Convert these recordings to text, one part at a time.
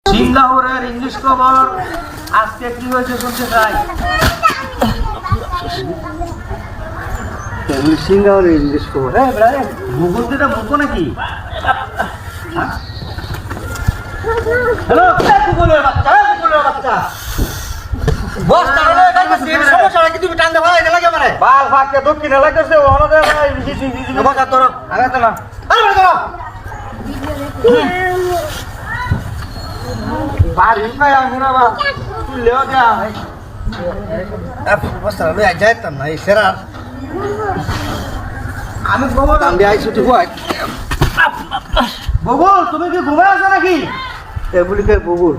সিঙ্গাপুরের ইংলিশ খবর আজকে কি হয়েছে শুনতে চাই। সিঙ্গাপুরের ইংলিশ খবর মুকুল দিটা মুখো নাকি? হ্যালো মুকুলের বাচ্চা, মুকুলের বাচ্চা বস তাহলে সমস্যা কি তুমি টান দেওয়া এটা লাগে মানে বাল ফাঁকে দক্ষিণ এলাকাছে ওনাদের বসা তোর আগে তো না আরে বড় করো বাড়ি পাই আমি না বা তুললেও যা বস্তা লই যাইতাম না এই সেরার আমি খবর আমি আইছি তুই কই বগুল তুমি কি ঘুমায় আছো নাকি এগুলিকে বগুল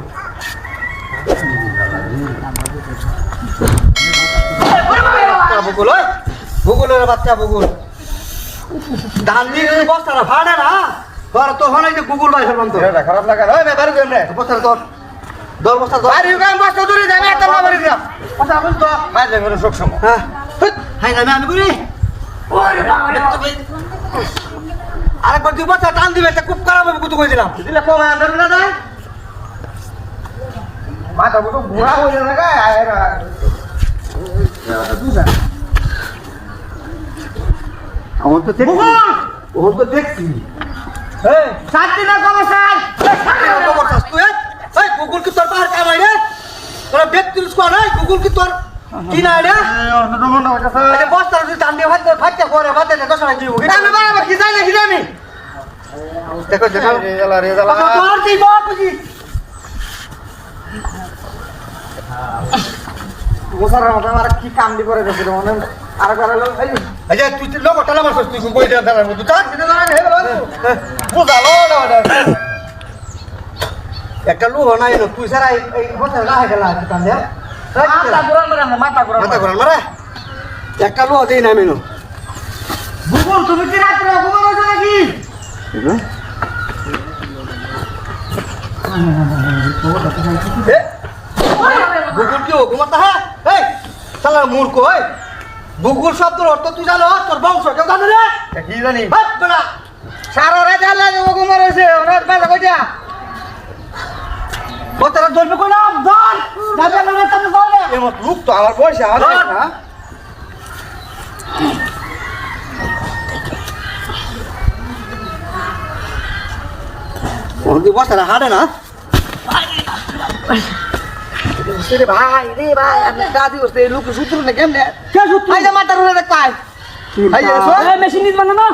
বকুল ওই বকুলের বাচ্চা বকুল ধান দিয়ে বস্তাটা ফাড়ে না তোর তখন এই যে গুগল ভাই ফেলবান তো এটা খারাপ লাগে ওই ব্যাপারে কেন রে বস্তাটা তোর দর বস্তা ধর আরে গাম বস্তা ধরে যাবে একটা না বাড়ি দিয়া বস্তা বল তো বাইরে করে সব সময় হ্যাঁ হাই না আমি করি ওরে বাবা আরেকবার তুই বস্তা টান দিবে এটা খুব খারাপ হবে কুতু কই দিলাম দিলে কম আন্দার না যায় মাথা বড় বুড়া হয়ে যাবে গা আয়রা আমার তো দেখছি ও তো দেখছি এই শান্তি না কবে স্যার খবর চাস তুই এই গুগল কি তোর পাহাড় কামাই রে তোরা ব্যক্তিস কর এই গুগল কি তোর কি না রে এই বস্তা তুই টান দিয়ে ভাত করে ভাত দে 10 টাকা দিব আমি বাবা কি যাই নাকি জানি দেখো দেখো রে জ্বালা তোর কি বাপ বুঝি মোসার মত আমার কি কাম দি করে দেখি মনে আর করে এই যে তুই লোক টালা মারছস তুই কই দে দাঁড়া তুই তার এটা না হে বুঝালো না একটা লোক নাই তুই সারা এই বস্তা রাখা গেল কান দে মাথা ঘুরান মাথা ঘুরান মাথা ঘোরান মারে একটা লোক দেই না মেনু বুবুল তুমি কি রাত্রে ঘুমানো নাকি গুগল কি ঘুমাতা হ্যাঁ এই শালা মূর্খ এই গুগল শব্দের অর্থ তুই জানো তোর বংশ কেউ জানে রে কি জানি বাপ বড়া সারা রাত আল্লাহ ঘুমানো হইছে রাত বাজা কইটা ও তোরা ধরবে কইলাম ধর যাবে না তুমি ধর এমন লোক তো আমার বয়সে আমার না ও দি বসরা হাড়ে না রে ভাই আমি দাদি ওস্তে লোক সূত্র না কেমনে কে সূত্র আই যা মাথা রুলে দেখ পাই আই যা সো মেশিন নিস বানা না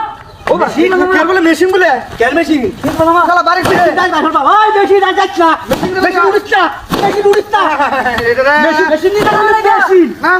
ও মেশিন কে বলে মেশিন বলে কেন মেশিন ঠিক বলা মা শালা বাড়ি ফিরে যাই না বাবা ওই বেশি না যাচ্ছ না মেশিন উড়িস না মেশিন উড়িস না এটা রে মেশিন নিস না মেশিন না